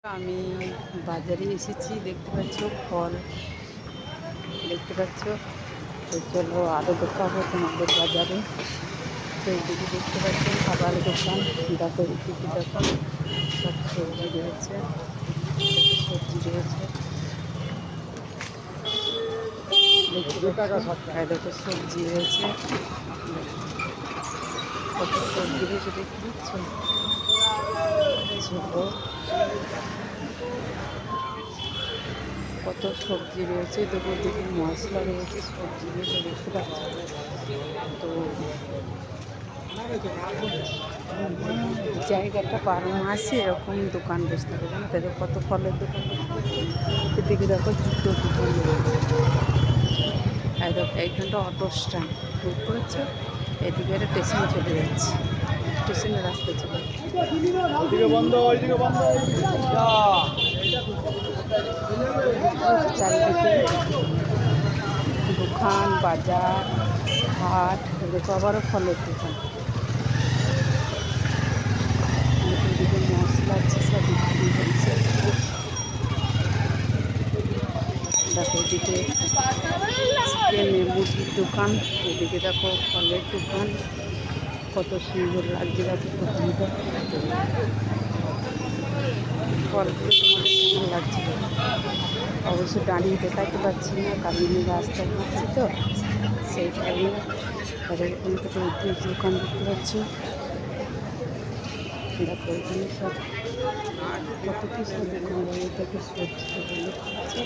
আমি বাজারে এসেছি, দেখতে পাচ্ছ ফল দেখতে পাচ্ছ। তো চলো আরও দেখাবো তোমাদের বাজারে। তো এইদিকে দেখতে পাচ্ছ খাবার দোকান, দেখো এইদিকে দেখো সব সবজি রয়েছে, সবজি রয়েছে দেখতে পাচ্ছ। দেখো সবজি রয়েছে, কত সবজি রয়েছে দেখতে পাচ্ছ। চলো কত সবজি রয়েছে, দেখো দিকে মশলা রয়েছে, সবজি রয়েছে দেখতে পাচ্ছি। তো জায়গাটা 12 মাসে এরকম দোকান বসতে হবে, জানো তাদের কত ফলের দোকান বসতে হবে। এদিকে দেখো জুতোর দোকান রয়েছে, এইখানটা অটো স্ট্যান্ড বুক করেছে। এদিকে একটা স্টেশন চলে যাচ্ছে, স্টেশনের রাস্তা চলে চারিদিকে দোকান বাজার হাট। দেখো আবারও ফলের দোকান, এদিকে মশলা আছে সব বিক্রি হচ্ছে। দেখো এদিকে চিকেন মুরগির দোকান, এদিকে দেখো ফলের দোকান, কত সুন্দর লাগছে দেখো দোকানটা। ফলগুলো তোমাদের কেমন লাগছে অবশ্য দাঁড়িয়ে দেখাতে পারছি না, কারণ আমি রাস্তায় ঘুরছি তো সেই টাইমে। তাদের এখানে থেকে দোকান দেখতে পাচ্ছি। দেখো এখানে সব কত কিছু দোকান থেকে সবজি দোকান দেখতে পাচ্ছি।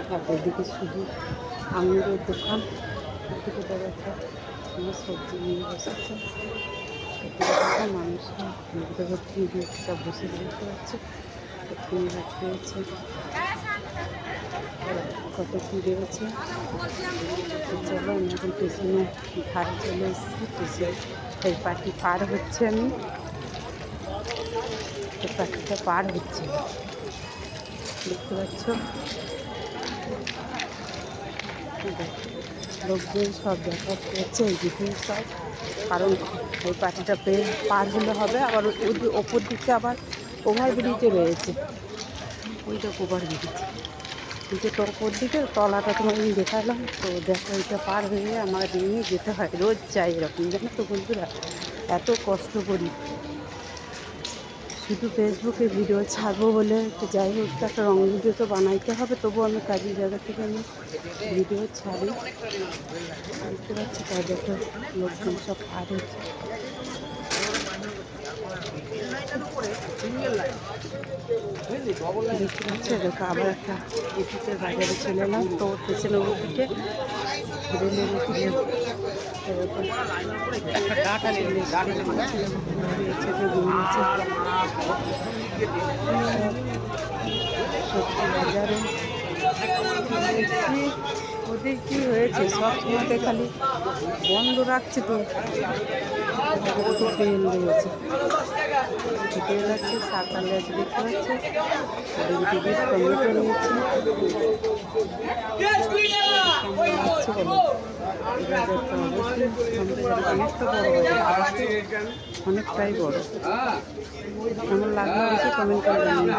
তারপর এদিকে শুধু আঙুরের দোকান, এদিকে দেখা আমার সবজি নিয়ে বসেছে। এদিকে মানুষরা দেখো টিভি সব বসে দেখতে পাচ্ছে, কিনে রয়েছে, কত কী রয়েছে। চলো আমি এখন স্টেশনে ধারে চলে এসেছি, স্টেশন এই পার্টি পার হচ্ছে। আমি এই পার্টিটা পার হচ্ছে দেখতে পাচ্ছ। লোকজন সব দেখা করছে এইদিকে সব, কারণ ওই পার্টিটা পার হলে হবে। আবার ওপর দিকে আবার ওভারব্রিজে রয়েছে, ওইটা ওভারব্রিজ যেটা ওপর দিকে তলাটা তোমার আমি দেখালাম। তো দেখো এটা পার হয়ে আমার নিয়ে যেতে হয়, রোজ যাই এরকম, জানো তো বন্ধুরা। এত কষ্ট করি শুধু ফেসবুকে ভিডিও ছাড়বো বলে, একটু যাই হোক একটা রঙ ভিডিও তো বানাইতে হবে, তবু আমি কাজের জায়গা থেকে আমি ভিডিও ছাড়ি। দেখতে পাচ্ছি তাই দেখো লোকজন সব পার হচ্ছে। দেখতে পাচ্ছি দেখো আবার একটা এদিকের বাজারে চলে এলাম। তো পেছনের ওদিকে রেলের ওদিকে সবজি বাজারে ওদের কী হয়েছে সব সময়তে খালি বন্ধ রাখছে। তো বেল রয়েছে, বেল আছে, সাকালে আছে দেখতে পাচ্ছে। ওদিকে টমেটো রয়েছে, অনেকটা বড় অনেকটাই বড়। কেমন লাগলো অবশ্যই কমেন্ট করে জানিয়ে।